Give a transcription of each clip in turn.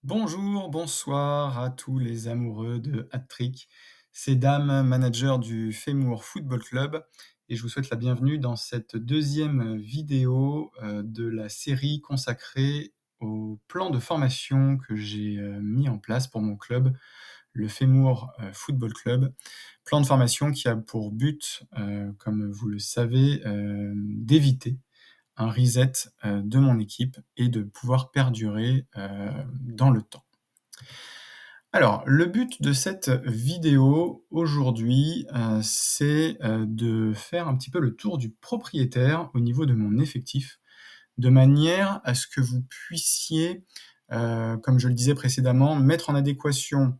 Bonjour, bonsoir à tous les amoureux de hat-trick. C'est Dame, manager du Femour Football Club, et je vous souhaite la bienvenue dans cette deuxième vidéo de la série consacrée au plan de formation que j'ai mis en place pour mon club, le Femour Football Club. Plan de formation qui a pour but, comme vous le savez, d'éviter un reset de mon équipe et de pouvoir perdurer dans le temps. Alors, le but de cette vidéo aujourd'hui, c'est de faire un petit peu le tour du propriétaire au niveau de mon effectif, de manière à ce que vous puissiez, comme je le disais précédemment, mettre en adéquation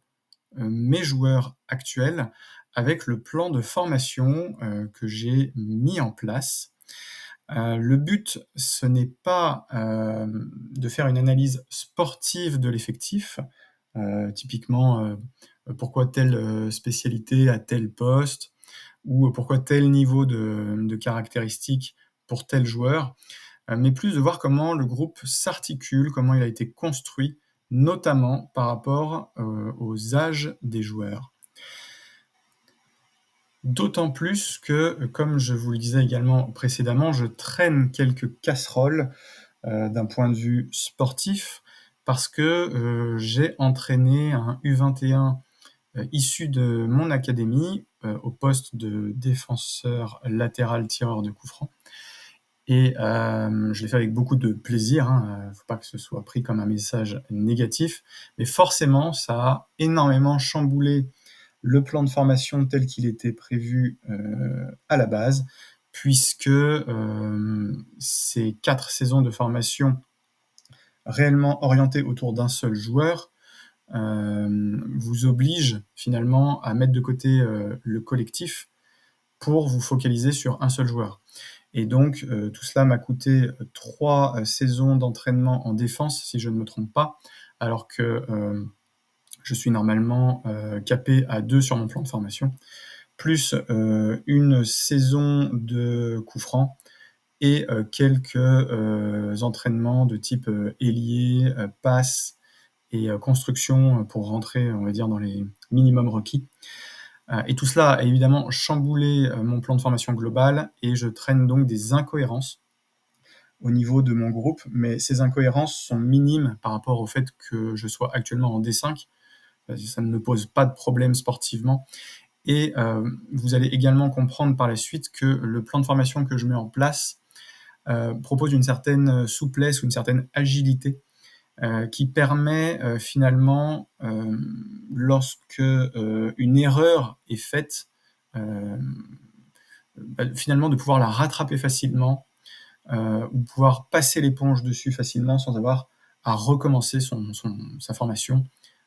mes joueurs actuels avec le plan de formation que j'ai mis en place. Le but, ce n'est pas de faire une analyse sportive de l'effectif, typiquement pourquoi telle spécialité à tel poste, ou pourquoi tel niveau de caractéristiques pour tel joueur, mais plus de voir comment le groupe s'articule, comment il a été construit, notamment par rapport aux âges des joueurs. D'autant plus que, comme je vous le disais également précédemment, je traîne quelques casseroles d'un point de vue sportif, parce que j'ai entraîné un U21 issu de mon académie au poste de défenseur latéral tireur de coups francs. Et je l'ai fait avec beaucoup de plaisir, hein, faut pas que ce soit pris comme un message négatif, mais forcément ça a énormément chamboulé le plan de formation tel qu'il était prévu à la base, puisque ces 4 saisons de formation réellement orientées autour d'un seul joueur vous obligent finalement à mettre de côté le collectif pour vous focaliser sur un seul joueur. Et donc tout cela m'a coûté 3 saisons d'entraînement en défense, si je ne me trompe pas, alors que je suis normalement capé à 2 sur mon plan de formation, plus une saison de coups francs et quelques entraînements de type ailier, passe et construction pour rentrer, on va dire, dans les minimums requis. Et tout cela a évidemment chamboulé mon plan de formation global, et je traîne donc des incohérences au niveau de mon groupe, mais ces incohérences sont minimes par rapport au fait que je sois actuellement en D5. Ça ne me pose pas de problème sportivement. Et vous allez également comprendre par la suite que le plan de formation que je mets en place propose une certaine souplesse ou une certaine agilité qui permet finalement, lorsque une erreur est faite, finalement de pouvoir la rattraper facilement, ou pouvoir passer l'éponge dessus facilement sans avoir à recommencer sa formation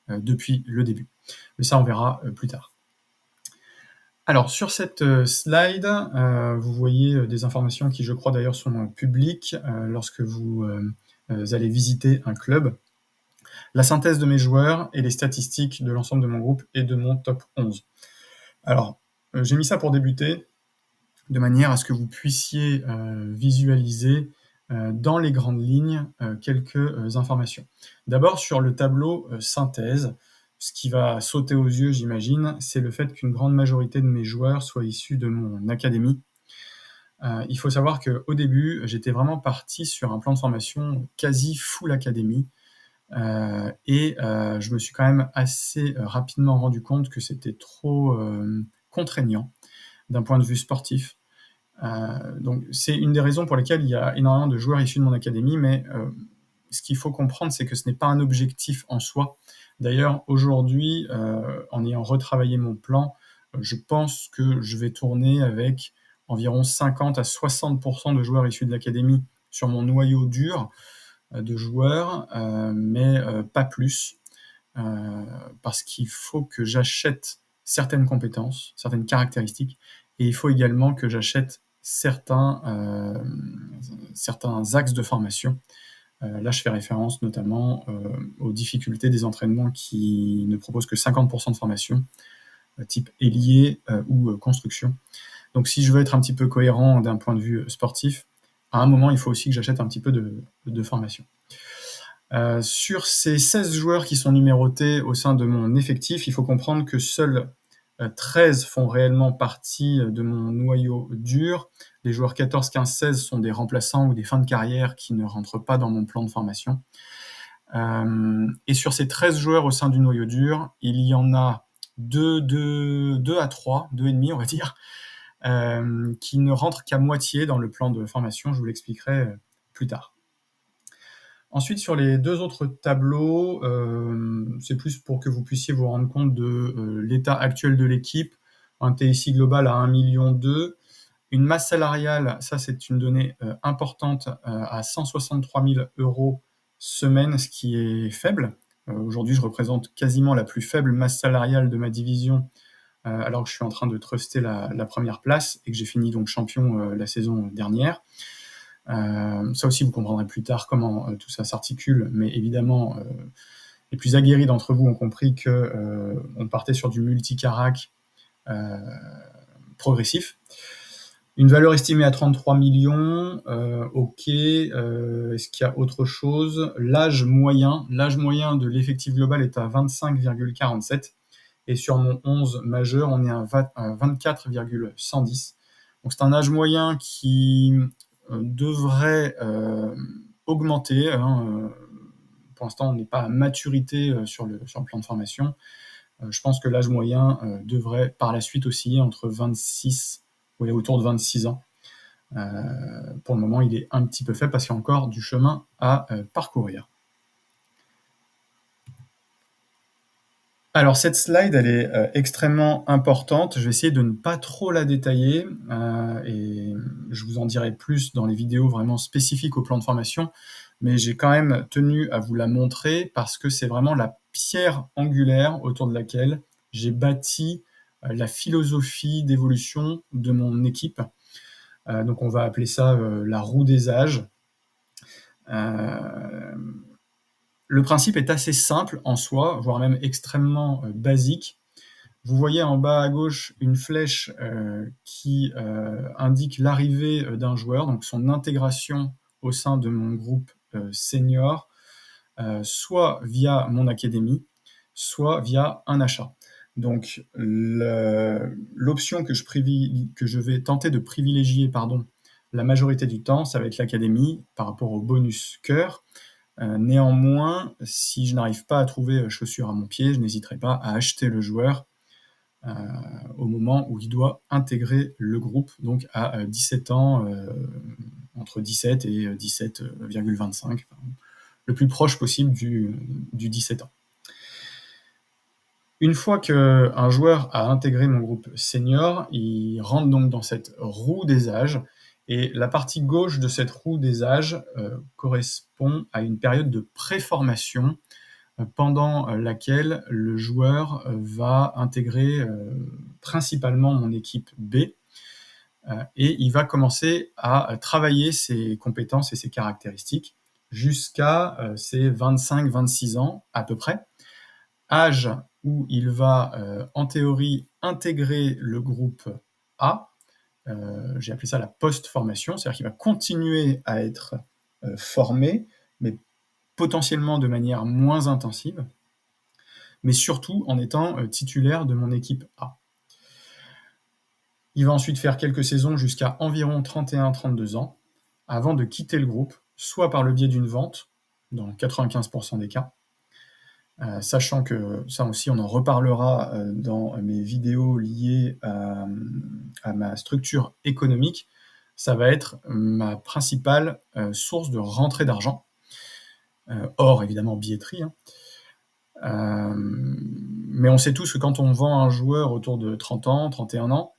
depuis le début. Mais ça, on verra plus tard. Alors, sur cette slide, vous voyez des informations qui, je crois d'ailleurs, sont publiques lorsque vous allez visiter un club. La synthèse de mes joueurs et les statistiques de l'ensemble de mon groupe et de mon top 11. Alors, j'ai mis ça pour débuter, de manière à ce que vous puissiez visualiser dans les grandes lignes quelques informations. D'abord, sur le tableau synthèse, ce qui va sauter aux yeux, j'imagine, c'est le fait qu'une grande majorité de mes joueurs soient issus de mon académie. Il faut savoir qu'au début, j'étais vraiment parti sur un plan de formation quasi full académie, et je me suis quand même assez rapidement rendu compte que c'était trop contraignant d'un point de vue sportif. Donc c'est une des raisons pour lesquelles il y a énormément de joueurs issus de mon académie, mais ce qu'il faut comprendre, c'est que ce n'est pas un objectif en soi. D'ailleurs, aujourd'hui, en ayant retravaillé mon plan, je pense que je vais tourner avec environ 50 à 60% de joueurs issus de l'académie sur mon noyau dur de joueurs, mais pas plus, parce qu'il faut que j'achète certaines compétences, certaines caractéristiques, et il faut également que j'achète certaines certains axes de formation. Là, je fais référence notamment aux difficultés des entraînements qui ne proposent que 50% de formation, type ailier ou construction. Donc si je veux être un petit peu cohérent d'un point de vue sportif, à un moment, il faut aussi que j'achète un petit peu de formation. Sur ces 16 joueurs qui sont numérotés au sein de mon effectif, il faut comprendre que seuls 13 font réellement partie de mon noyau dur. Les joueurs 14, 15, 16 sont des remplaçants ou des fins de carrière qui ne rentrent pas dans mon plan de formation. Et sur ces 13 joueurs au sein du noyau dur, il y en a 2 à 3, 2,5 on va dire, qui ne rentrent qu'à moitié dans le plan de formation. Je vous l'expliquerai plus tard. Ensuite, sur les 2 autres tableaux, c'est plus pour que vous puissiez vous rendre compte de l'état actuel de l'équipe. Un TSI global à 1,2 million. Une masse salariale, ça c'est une donnée importante, à 163 000 € semaine, ce qui est faible. Aujourd'hui, je représente quasiment la plus faible masse salariale de ma division, alors que je suis en train de truster la première place et que j'ai fini donc champion la saison dernière. Ça aussi, vous comprendrez plus tard comment tout ça s'articule, mais évidemment, les plus aguerris d'entre vous ont compris qu'on partait sur du multi-carac progressif. Une valeur estimée à 33 millions, ok. Est-ce qu'il y a autre chose? L'âge moyen de l'effectif global est à 25,47, et sur mon 11 majeur, on est à 24,110. Donc c'est un âge moyen qui devrait augmenter. Pour l'instant, on n'est pas à maturité sur le plan de formation. Je pense que l'âge moyen devrait par la suite osciller entre 26, oui, autour de 26 ans. Pour le moment, il est un petit peu faible parce qu'il y a encore du chemin à parcourir. Alors cette slide, elle est extrêmement importante. Je vais essayer de ne pas trop la détailler et je vous en dirai plus dans les vidéos vraiment spécifiques au plan de formation, mais j'ai quand même tenu à vous la montrer parce que c'est vraiment la pierre angulaire autour de laquelle j'ai bâti la philosophie d'évolution de mon équipe. Donc on va appeler ça la roue des âges. Le principe est assez simple en soi, voire même extrêmement basique. Vous voyez en bas à gauche une flèche qui indique l'arrivée d'un joueur, donc son intégration au sein de mon groupe senior, soit via mon académie, soit via un achat. Donc l'option que je vais tenter de privilégier la majorité du temps, ça va être l'académie par rapport au bonus cœur. Néanmoins, si je n'arrive pas à trouver chaussure à mon pied, je n'hésiterai pas à acheter le joueur au moment où il doit intégrer le groupe, donc à 17 ans, entre 17 et 17,25, le plus proche possible du 17 ans. Une fois qu'un joueur a intégré mon groupe senior, il rentre donc dans cette roue des âges, et la partie gauche de cette roue des âges correspond à une période de préformation pendant laquelle le joueur va intégrer principalement mon équipe B, et il va commencer à travailler ses compétences et ses caractéristiques jusqu'à ses 25-26 ans à peu près, âge où il va en théorie intégrer le groupe A. J'ai appelé ça la post-formation, c'est-à-dire qu'il va continuer à être formé, mais potentiellement de manière moins intensive, mais surtout en étant titulaire de mon équipe A. Il va ensuite faire quelques saisons jusqu'à environ 31-32 ans, avant de quitter le groupe, soit par le biais d'une vente, dans 95% des cas, sachant que ça aussi on en reparlera dans mes vidéos liées à ma structure économique. Ça va être ma principale source de rentrée d'argent, hors évidemment billetterie, mais on sait tous que quand on vend un joueur autour de 30 ans, 31 ans,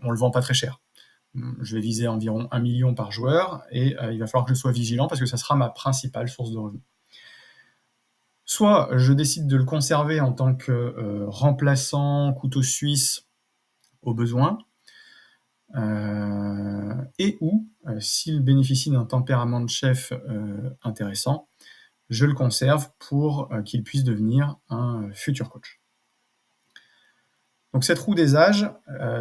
on le vend pas très cher. Je vais viser environ 1 million par joueur, et il va falloir que je sois vigilant parce que ça sera ma principale source de revenus. Soit je décide de le conserver en tant que remplaçant, couteau suisse au besoin, et ou, s'il bénéficie d'un tempérament de chef, intéressant, je le conserve pour, qu'il puisse devenir un futur coach. Donc cette roue des âges,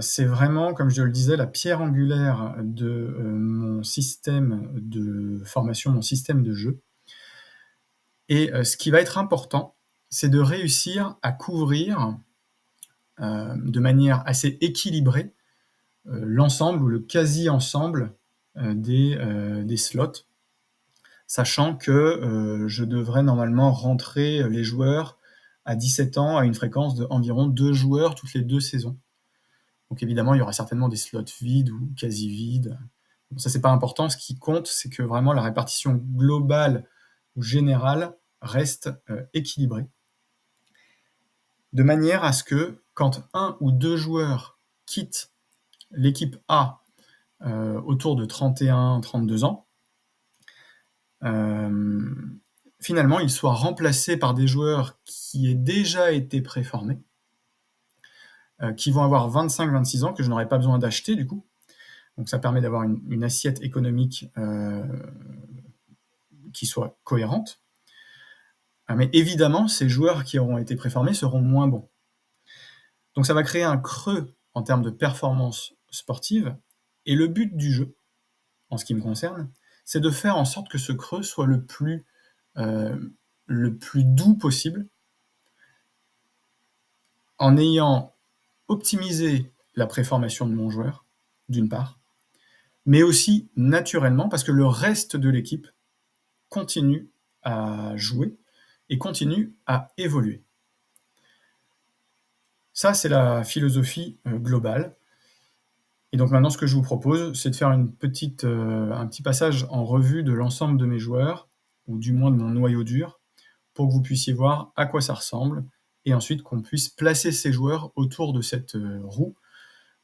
c'est vraiment, comme je le disais, la pierre angulaire de, mon système de formation, mon système de jeu et ce qui va être important, c'est de réussir à couvrir, de manière assez équilibrée, l'ensemble ou le quasi-ensemble, des slots, sachant que, je devrais normalement rentrer, les joueurs à 17 ans à une fréquence d'environ 2 joueurs toutes les 2 saisons. Donc évidemment, il y aura certainement des slots vides ou quasi vides. Bon, ça, c'est pas important. Ce qui compte, c'est que vraiment la répartition globale ou générale reste, équilibrée. De manière à ce que quand un ou 2 joueurs quittent l'équipe A, autour de 31-32 ans, finalement, ils soient remplacés par des joueurs qui aient déjà été préformés, qui vont avoir 25-26 ans, que je n'aurai pas besoin d'acheter du coup. Donc ça permet d'avoir une assiette économique qui soit cohérente. Mais évidemment, ces joueurs qui auront été préformés seront moins bons. Donc ça va créer un creux en termes de performance sportive. Et le but du jeu, en ce qui me concerne, c'est de faire en sorte que ce creux soit le plus doux possible, en ayant optimisé la préformation de mon joueur, d'une part, mais aussi naturellement, parce que le reste de l'équipe continue à jouer et continue à évoluer. Ça, c'est la philosophie globale. Et donc maintenant, ce que je vous propose, c'est de faire un petit passage en revue de l'ensemble de mes joueurs, ou du moins de mon noyau dur, pour que vous puissiez voir à quoi ça ressemble, et ensuite qu'on puisse placer ces joueurs autour de cette roue,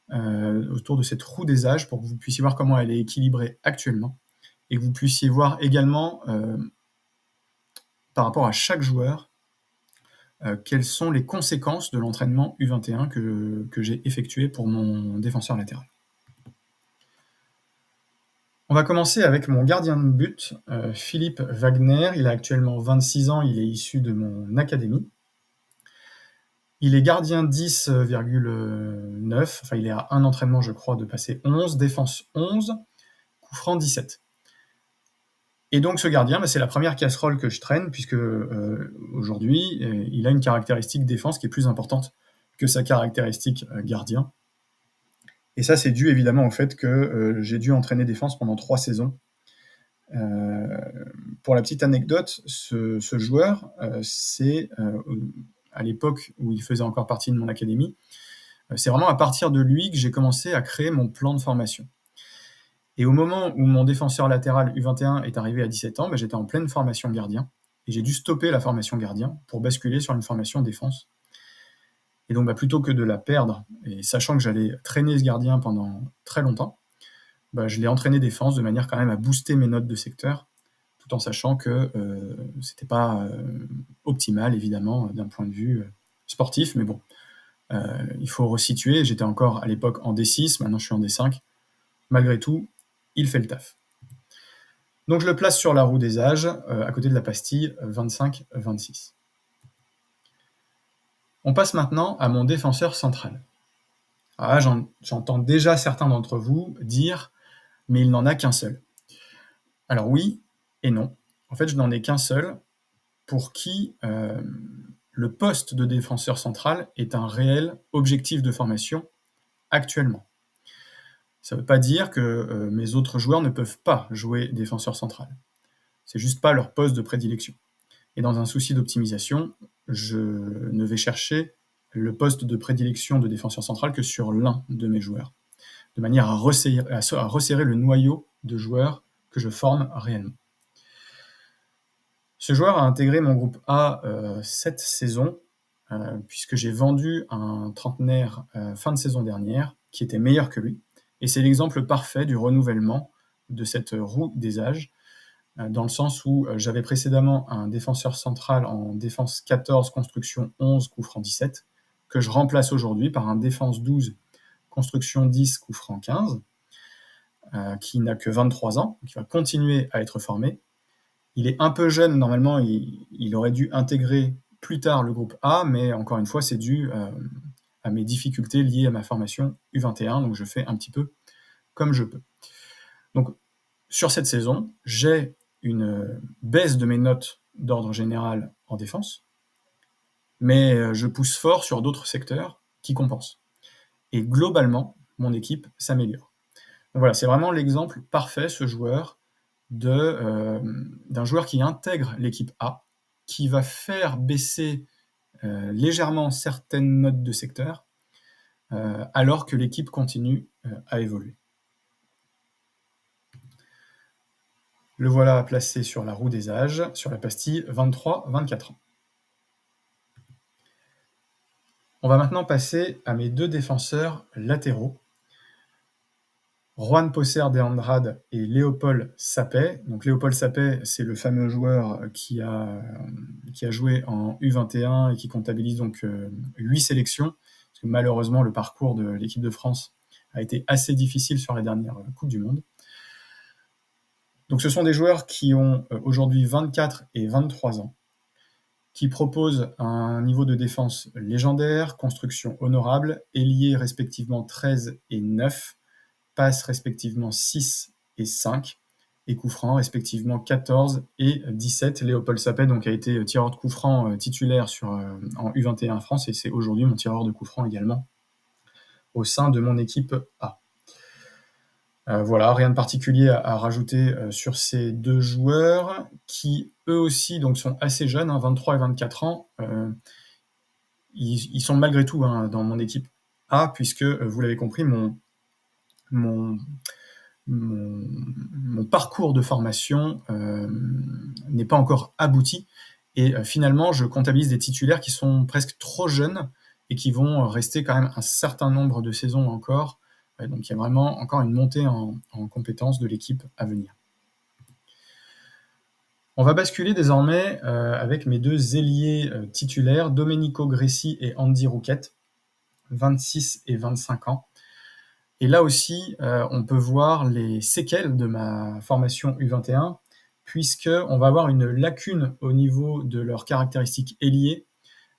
autour de cette roue des âges, pour que vous puissiez voir comment elle est équilibrée actuellement, et que vous puissiez voir également, par rapport à chaque joueur, quelles sont les conséquences de l'entraînement U21 que j'ai effectué pour mon défenseur latéral. On va commencer avec mon gardien de but, Philippe Wagner. Il a actuellement 26 ans, il est issu de mon académie. Il est gardien 10,9, enfin il est à un entraînement je crois de passer 11, défense 11, coup franc 17. Et donc ce gardien, c'est la première casserole que je traîne, puisque aujourd'hui, il a une caractéristique défense qui est plus importante que sa caractéristique gardien. Et ça, c'est dû évidemment au fait que j'ai dû entraîner défense pendant 3 saisons. Pour la petite anecdote, ce joueur, c'est à l'époque où il faisait encore partie de mon académie, c'est vraiment à partir de lui que j'ai commencé à créer mon plan de formation. Et au moment où mon défenseur latéral U21 est arrivé à 17 ans, j'étais en pleine formation gardien, et j'ai dû stopper la formation gardien pour basculer sur une formation défense. Et donc plutôt que de la perdre, et sachant que j'allais traîner ce gardien pendant très longtemps, je l'ai entraîné défense de manière quand même à booster mes notes de secteur, tout en sachant que c'était pas optimal, évidemment, d'un point de vue sportif, mais bon, il faut resituer. J'étais encore à l'époque en D6, maintenant je suis en D5. Malgré tout, il fait le taf. Donc je le place sur la roue des âges, à côté de la pastille 25-26. On passe maintenant à mon défenseur central. Ah, j'entends déjà certains d'entre vous dire « mais il n'en a qu'un seul ». Alors oui et non. En fait, je n'en ai qu'un seul pour qui le poste de défenseur central est un réel objectif de formation actuellement. Ça ne veut pas dire que mes autres joueurs ne peuvent pas jouer défenseur central. C'est juste pas leur poste de prédilection. Et dans un souci d'optimisation, je ne vais chercher le poste de prédilection de défenseur central que sur l'un de mes joueurs, de manière à resserrer le noyau de joueurs que je forme réellement. Ce joueur a intégré mon groupe A cette saison, puisque j'ai vendu un trentenaire fin de saison dernière, qui était meilleur que lui. Et c'est l'exemple parfait du renouvellement de cette roue des âges, dans le sens où j'avais précédemment un défenseur central en défense 14, construction 11, coup franc 17, que je remplace aujourd'hui par un défense 12, construction 10, coup franc 15, qui n'a que 23 ans, qui va continuer à être formé. Il est un peu jeune, normalement, il aurait dû intégrer plus tard le groupe A, mais encore une fois, c'est dû à mes difficultés liées à ma formation U21, donc je fais un petit peu comme je peux. Donc, sur cette saison, j'ai une baisse de mes notes d'ordre général en défense, mais je pousse fort sur d'autres secteurs qui compensent. Et globalement, mon équipe s'améliore. Donc voilà, c'est vraiment l'exemple parfait, ce joueur, d'un joueur qui intègre l'équipe A, qui va faire baisser légèrement certaines notes de secteur, alors que l'équipe continue à évoluer. Le voilà placé sur la roue des âges, sur la pastille 23-24 ans. On va maintenant passer à mes deux défenseurs latéraux, Juan Poser de Andrade et Léopold Sapet. Donc Léopold Sapet, c'est le fameux joueur qui a joué en U21 et qui comptabilise donc 8 sélections, parce que malheureusement le parcours de l'équipe de France a été assez difficile sur les dernières Coupes du Monde. Donc ce sont des joueurs qui ont aujourd'hui 24 et 23 ans, qui proposent un niveau de défense légendaire, construction honorable, ailier respectivement 13 et 9, passes respectivement 6 et 5, et coups francs respectivement 14 et 17. Léopold Sapet donc, a été tireur de coups francs titulaire en U21 France, et c'est aujourd'hui mon tireur de coups francs également au sein de mon équipe A. Voilà, rien de particulier à rajouter sur ces deux joueurs qui, eux aussi, donc, sont assez jeunes, 23 et 24 ans. Ils sont malgré tout dans mon équipe A, puisque, vous l'avez compris, mon parcours de formation n'est pas encore abouti. Et finalement, je comptabilise des titulaires qui sont presque trop jeunes et qui vont rester quand même un certain nombre de saisons encore. Donc il y a vraiment encore une montée en compétences de l'équipe à venir. On va basculer désormais avec mes deux ailiers titulaires, Domenico Gressi et Andy Rouquette, 26 et 25 ans. Et là aussi, on peut voir les séquelles de ma formation U21, puisqu'on va avoir une lacune au niveau de leurs caractéristiques ailiers,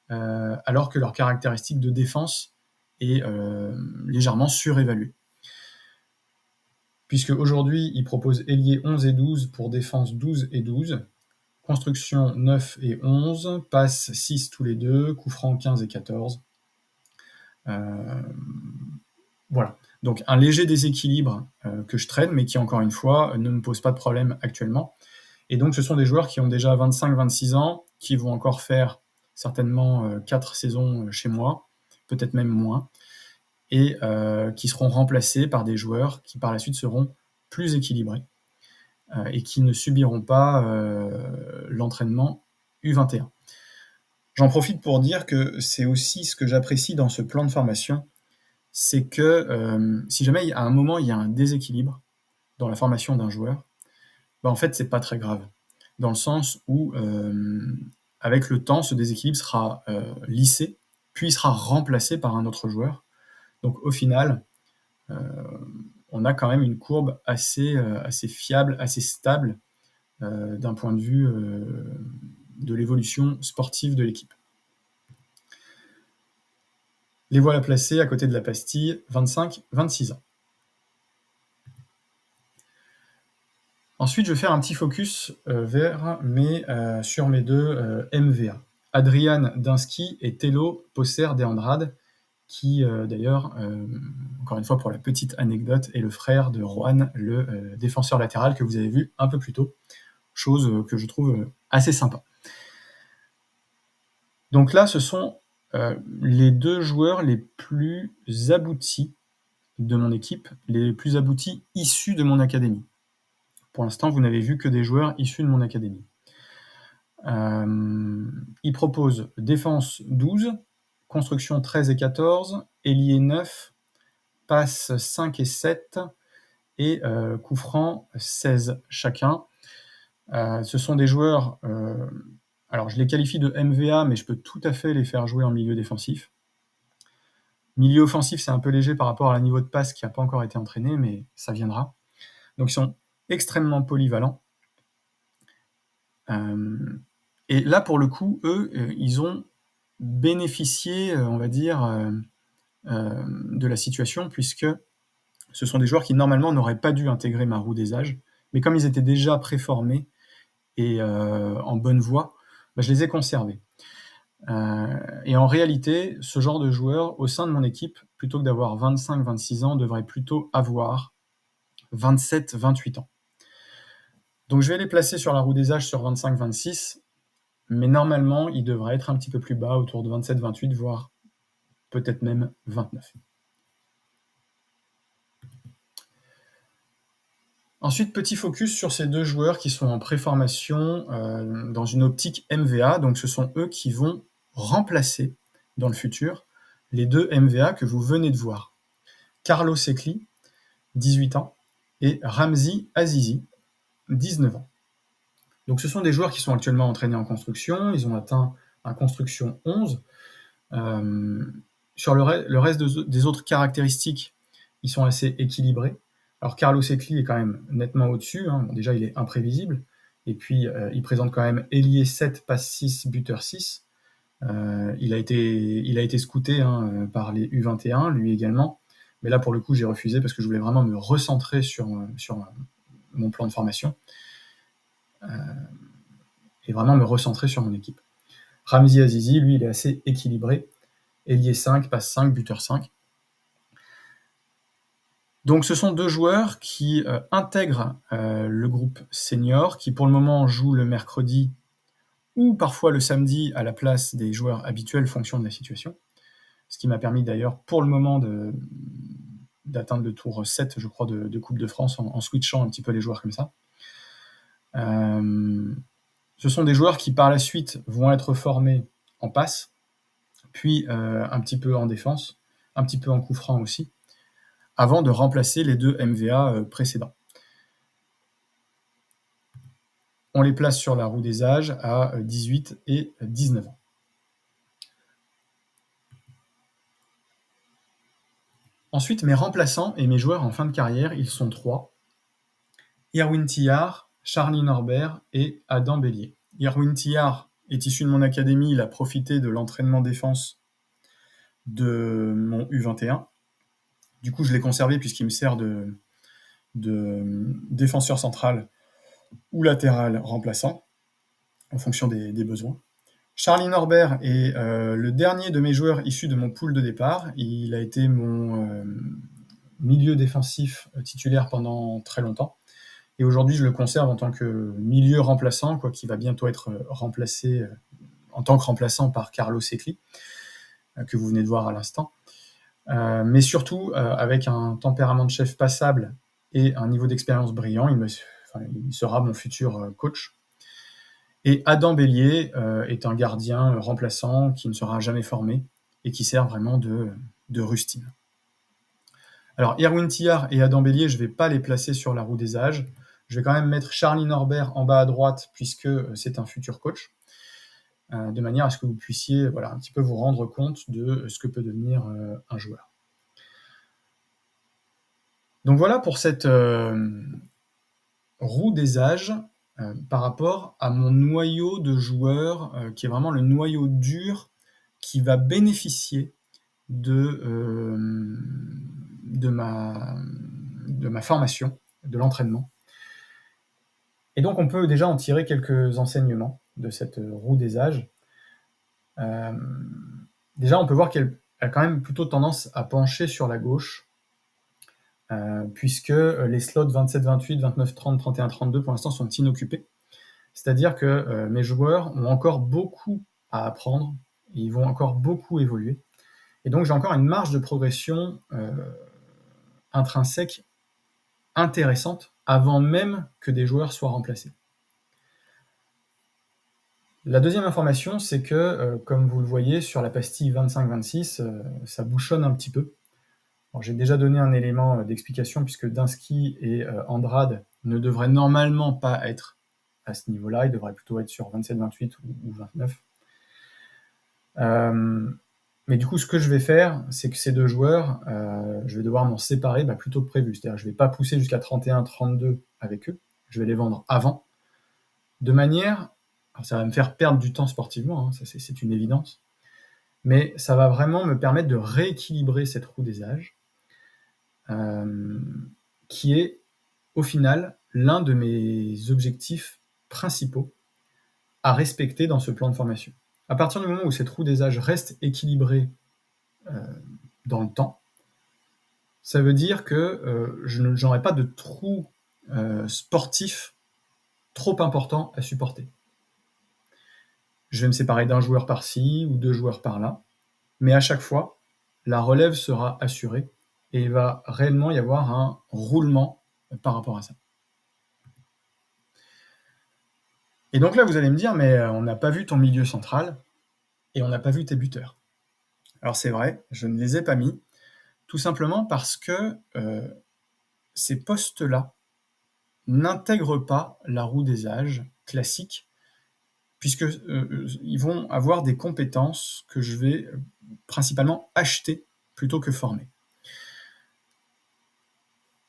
alors que leur caractéristique de défense est légèrement surévaluée. Puisque aujourd'hui, ils proposent ailier 11 et 12 pour défense 12 et 12, construction 9 et 11, passe 6 tous les deux, coup franc 15 et 14. Voilà. Donc un léger déséquilibre que je traîne, mais qui, encore une fois, ne me pose pas de problème actuellement. Et donc ce sont des joueurs qui ont déjà 25-26 ans, qui vont encore faire certainement 4 saisons chez moi, peut-être même moins, et qui seront remplacés par des joueurs qui par la suite seront plus équilibrés et qui ne subiront pas l'entraînement U21. J'en profite pour dire que c'est aussi ce que j'apprécie dans ce plan de formation, c'est que si jamais à un moment il y a un déséquilibre dans la formation d'un joueur, en fait c'est pas très grave, dans le sens où avec le temps ce déséquilibre sera lissé, puis il sera remplacé par un autre joueur. Donc au final, on a quand même une courbe assez fiable, assez stable d'un point de vue de l'évolution sportive de l'équipe. Les voilà placés à côté de la pastille, 25-26 ans. Ensuite, je vais faire un petit focus sur mes deux MVA. Adrian Dinsky et Telo Poser de Andrade, qui d'ailleurs, encore une fois pour la petite anecdote, est le frère de Juan, le défenseur latéral que vous avez vu un peu plus tôt, chose que je trouve assez sympa. Donc là, ce sont les deux joueurs les plus aboutis de mon équipe, les plus aboutis issus de mon académie. Pour l'instant, vous n'avez vu que des joueurs issus de mon académie. Il propose défense 12, construction 13 et 14, ailier 9, passe 5 et 7 et coup franc 16 chacun. Ce sont des joueurs, alors je les qualifie de MVA, mais je peux tout à fait les faire jouer en milieu défensif. Milieu offensif, c'est un peu léger par rapport à un niveau de passe qui n'a pas encore été entraîné, mais ça viendra. Donc ils sont extrêmement polyvalents. Et là, pour le coup, eux, ils ont bénéficié, on va dire, de la situation, puisque ce sont des joueurs qui, normalement, n'auraient pas dû intégrer ma roue des âges. Mais comme ils étaient déjà préformés et en bonne voie, bah, je les ai conservés. Et en réalité, ce genre de joueur, au sein de mon équipe, plutôt que d'avoir 25-26 ans, devrait plutôt avoir 27-28 ans. Donc je vais les placer sur la roue des âges sur 25-26, mais normalement, ils devraient être un petit peu plus bas, autour de 27-28, voire peut-être même 29. Ensuite, petit focus sur ces deux joueurs qui sont en préformation dans une optique MVA. Donc ce sont eux qui vont remplacer dans le futur les deux MVA que vous venez de voir. Carlo Secli, 18 ans, et Ramzi Azizi, 19 ans. Donc ce sont des joueurs qui sont actuellement entraînés en construction, ils ont atteint un construction 11. Sur le reste des autres caractéristiques, ils sont assez équilibrés. Alors Carlo Secli est quand même nettement au-dessus, hein. Bon, déjà il est imprévisible, et puis il présente quand même ailier 7, passe 6, buteur 6. Il a été scouté hein, par les U21, lui également, mais là pour le coup j'ai refusé parce que je voulais vraiment me recentrer sur mon plan de formation et vraiment me recentrer sur mon équipe. Ramzi Azizi, lui, il est assez équilibré, ailier 5, passe 5, buteur 5. Donc ce sont deux joueurs qui intègrent le groupe senior, qui pour le moment jouent le mercredi ou parfois le samedi à la place des joueurs habituels, fonction de la situation. Ce qui m'a permis d'ailleurs pour le moment d'atteindre le tour 7, je crois, de Coupe de France en switchant un petit peu les joueurs comme ça. Ce sont des joueurs qui par la suite vont être formés en passe, puis un petit peu en défense, un petit peu en coup franc aussi, avant de remplacer les deux MVA précédents. On les place sur la roue des âges à 18 et 19 ans. Ensuite, mes remplaçants et mes joueurs en fin de carrière, ils sont trois. Irwin Tillard, Charlie Norbert et Adam Bélier. Irwin Tillard est issu de mon académie, il a profité de l'entraînement défense de mon U21. Du coup, je l'ai conservé puisqu'il me sert de défenseur central ou latéral remplaçant, en fonction des besoins. Charlie Norbert est le dernier de mes joueurs issus de mon pool de départ. Il a été mon milieu défensif titulaire pendant très longtemps. Et aujourd'hui, je le conserve en tant que milieu remplaçant, qui va bientôt être remplacé en tant que remplaçant par Carlo Secli, que vous venez de voir à l'instant. Mais surtout, avec un tempérament de chef passable et un niveau d'expérience brillant, il sera mon futur coach. Et Adam Bélier est un gardien remplaçant qui ne sera jamais formé et qui sert vraiment de rustine. Alors, Irwin Tillard et Adam Bélier, je ne vais pas les placer sur la roue des âges. Je vais quand même mettre Charlie Norbert en bas à droite, puisque c'est un futur coach, de manière à ce que vous puissiez un petit peu vous rendre compte de ce que peut devenir un joueur. Donc voilà pour cette roue des âges par rapport à mon noyau de joueurs, qui est vraiment le noyau dur qui va bénéficier de ma formation, de l'entraînement. Et donc on peut déjà en tirer quelques enseignements de cette roue des âges. Déjà, on peut voir qu'elle a quand même plutôt tendance à pencher sur la gauche, puisque les slots 27-28, 29-30, 31-32 pour l'instant sont inoccupés. C'est-à-dire que mes joueurs ont encore beaucoup à apprendre, et ils vont encore beaucoup évoluer. Et donc j'ai encore une marge de progression intrinsèque intéressante avant même que des joueurs soient remplacés. La deuxième information, c'est que, comme vous le voyez, sur la pastille 25-26, ça bouchonne un petit peu. Alors, j'ai déjà donné un élément d'explication, puisque Dinski et Andrade ne devraient normalement pas être à ce niveau-là, ils devraient plutôt être sur 27-28 ou 29. Mais du coup, ce que je vais faire, c'est que ces 2 joueurs, je vais devoir m'en séparer, plus tôt que prévu. C'est-à-dire, je vais pas pousser jusqu'à 31-32 avec eux, je vais les vendre avant, de manière alors ça va me faire perdre du temps sportivement, ça c'est une évidence, mais ça va vraiment me permettre de rééquilibrer cette roue des âges, qui est, au final, l'un de mes objectifs principaux à respecter dans ce plan de formation. À partir du moment où cette roue des âges reste équilibrée, dans le temps, ça veut dire que je n'aurai pas de trou sportif trop important à supporter. Je vais me séparer d'un joueur par-ci ou 2 joueurs par-là, mais à chaque fois, la relève sera assurée et il va réellement y avoir un roulement par rapport à ça. Et donc là, vous allez me dire, mais on n'a pas vu ton milieu central et on n'a pas vu tes buteurs. Alors c'est vrai, je ne les ai pas mis, tout simplement parce que ces postes-là n'intègrent pas la roue des âges classique, puisque ils vont avoir des compétences que je vais principalement acheter plutôt que former.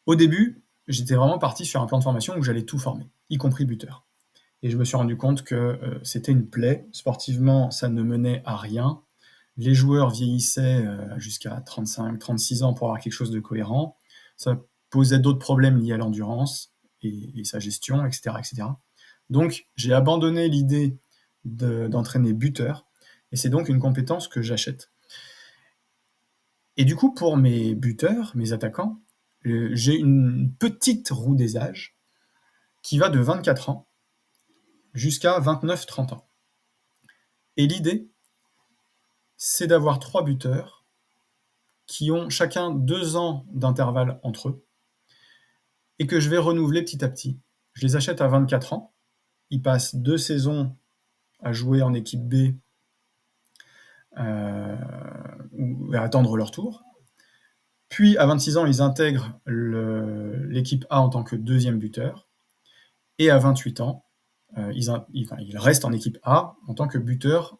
Au début, j'étais vraiment parti sur un plan de formation où j'allais tout former, y compris buteur. Et je me suis rendu compte que c'était une plaie. Sportivement, ça ne menait à rien. Les joueurs vieillissaient jusqu'à 35-36 ans pour avoir quelque chose de cohérent. Ça posait d'autres problèmes liés à l'endurance et sa gestion, etc., etc. Donc, j'ai abandonné l'idée d'entraîner buteur, et c'est donc une compétence que j'achète. Et du coup, pour mes buteurs, mes attaquants, j'ai une petite roue des âges qui va de 24 ans jusqu'à 29-30 ans. Et l'idée, c'est d'avoir 3 buteurs qui ont chacun 2 ans d'intervalle entre eux et que je vais renouveler petit à petit. Je les achète à 24 ans, ils passent 2 saisons à jouer en équipe B ou à attendre leur tour. Puis à 26 ans, ils intègrent l'équipe A en tant que deuxième buteur. Et à 28 ans, ils restent en équipe A en tant que buteur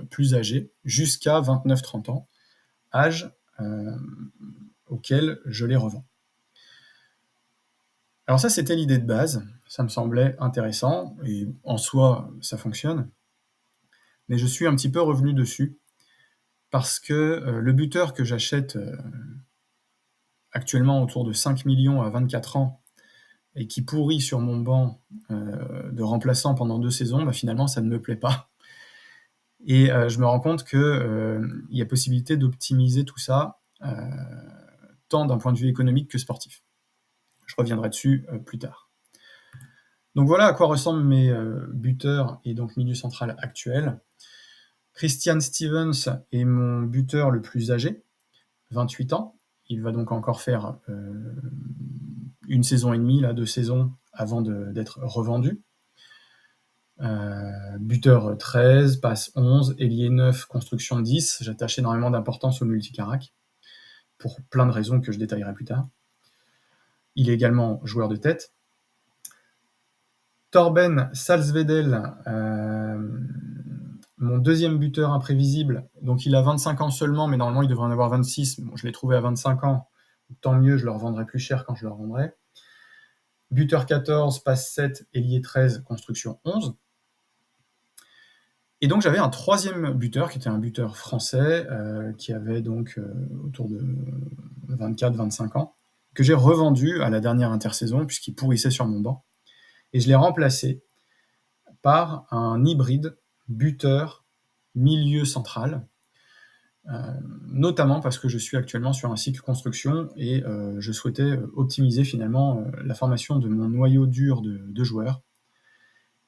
plus âgé jusqu'à 29-30 ans, âge auquel je les revends. Alors ça, c'était l'idée de base. Ça me semblait intéressant et en soi, ça fonctionne. Mais je suis un petit peu revenu dessus parce que le buteur que j'achète actuellement autour de 5 millions à 24 ans et qui pourrit sur mon banc de remplaçant pendant 2 saisons, finalement, ça ne me plaît pas. Et je me rends compte qu'il y a possibilité d'optimiser tout ça, tant d'un point de vue économique que sportif. Je reviendrai dessus plus tard. Donc voilà à quoi ressemblent mes buteurs et donc milieu central actuels. Christian Stevens est mon buteur le plus âgé, 28 ans. Il va donc encore faire une saison et demie, 2 saisons avant d'être revendu. Buteur 13, passe 11, ailier 9, construction 10. J'attache énormément d'importance au multicarac, pour plein de raisons que je détaillerai plus tard. Il est également joueur de tête. Torben Salzwedel, mon deuxième buteur imprévisible, donc il a 25 ans seulement, mais normalement il devrait en avoir 26. Bon, je l'ai trouvé à 25 ans, tant mieux, je le revendrai plus cher quand je le revendrai. Buteur 14, passe 7, ailier 13, construction 11. Et donc j'avais un troisième buteur, qui était un buteur français, qui avait donc autour de 24-25 ans, que j'ai revendu à la dernière intersaison, puisqu'il pourrissait sur mon banc. Et je l'ai remplacé par un hybride buteur milieu central, notamment parce que je suis actuellement sur un cycle construction et je souhaitais optimiser finalement la formation de mon noyau dur de joueurs.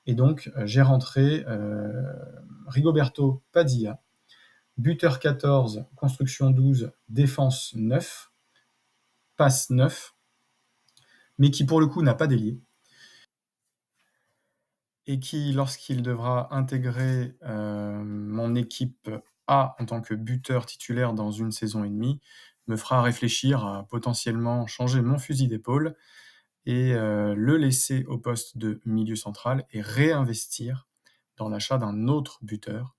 Et donc j'ai rentré Rigoberto Padilla, buteur 14, construction 12, défense 9, passe 9, mais qui pour le coup n'a pas d'ailier, et qui, lorsqu'il devra intégrer mon équipe A en tant que buteur titulaire dans une saison et demie, me fera réfléchir à potentiellement changer mon fusil d'épaule et le laisser au poste de milieu central et réinvestir dans l'achat d'un autre buteur.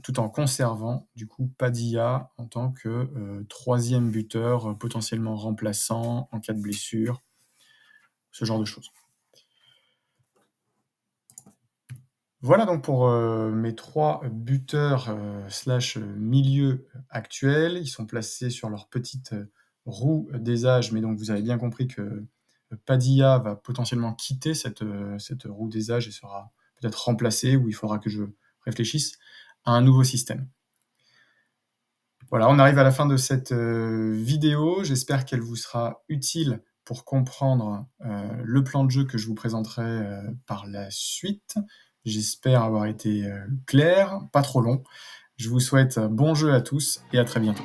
tout en conservant du coup Padilla en tant que, 3e buteur, potentiellement remplaçant en cas de blessure, ce genre de choses. Voilà donc pour, mes 3 buteurs, slash, milieux actuels. Ils sont placés sur leur petite, roue des âges, mais donc vous avez bien compris que, Padilla va potentiellement quitter cette roue des âges et sera peut-être remplacé, ou il faudra que je réfléchisse à un nouveau système. Voilà, on arrive à la fin de cette, vidéo. J'espère qu'elle vous sera utile pour comprendre, le plan de jeu que je vous présenterai, par la suite. J'espère avoir été, clair, pas trop long. Je vous souhaite bon jeu à tous et à très bientôt.